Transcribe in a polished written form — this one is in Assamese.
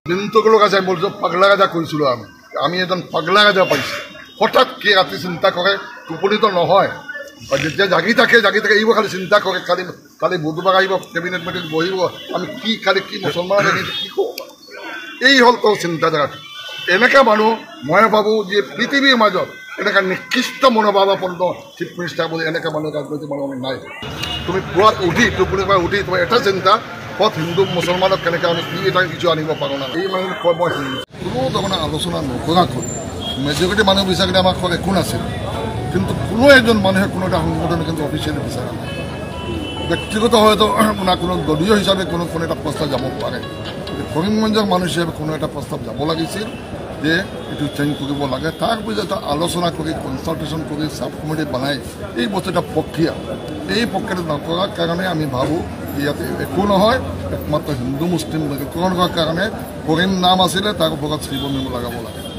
দিনটোগুলো কাছে আমি বলছো পাগলা গাজা কইছিল আমি এজন পাগলা গাজা পাইছি হঠাৎ কে রাতে চিন্তা করে টোপনি তো নহয় যেতিয়া জাগি থাকে এইব খালি চিন্তা কৰে কালি বুধবাৰ আহিব কেবিনেট মিটিং বহিব আমি কি মুছলমান কি কওঁ এই হ'ল তোৰ চিন্তাধাৰা এনেকা মানুহ মই ভাবোঁ যে পৃথিৱীৰ মাজত এনেকা নিকৃষ্ট মনোভাৱাপন্ন চিফ মিনিষ্টাৰ বুলি এনেকা মানুহ ৰাজনৈতিক মানুহ আমি নাই তুমি পুৱাত উঠি টোপনিৰ পৰা উঠি তোমাৰ এটা চিন্তা ক'ত হিন্দু মুছলমানক কেনেকৈ আমি কি এটা কিছু আনিব পাৰোঁ না এই মানুহ কয় মই কোনো ধৰণৰ আলোচনা নকৰাকৈ মেজৰিটি মানুহ বিচাৰিলে আমাৰ ঘৰত একো নাছিল কিন্তু কোনো এজন মানুহে কোনো এটা সংগঠন কিন্তু অফিচিয়েলি বিচৰা নাই ব্যক্তিগত হয়তো না কোনো দলীয় হিচাপে কোনো এটা প্ৰস্তাৱ যাব পাৰে কৰিমগঞ্জৰ মানুহ হিচাপে কোনো এটা প্ৰস্তাৱ যাব লাগিছিল যে এইটো চেঞ্জ কৰিব লাগে তাৰ পিছত আলোচনা কৰি কনচালটেশ্যন কৰি চাব কমিটি বনাই এই বস্তু এটা প্ৰক্ৰিয়া এই প্ৰক্ৰিয়াটো নকৰাৰ কাৰণে আমি ভাবোঁ ইয়াতে একো নহয় একমাত্ৰ হিন্দু মুছলিম ঐক্যকৰণ কৰাৰ কাৰণে কৰিম নাম আছিলে তাৰ ওপৰত শ্ৰীবৰ্ণ লগাব লাগে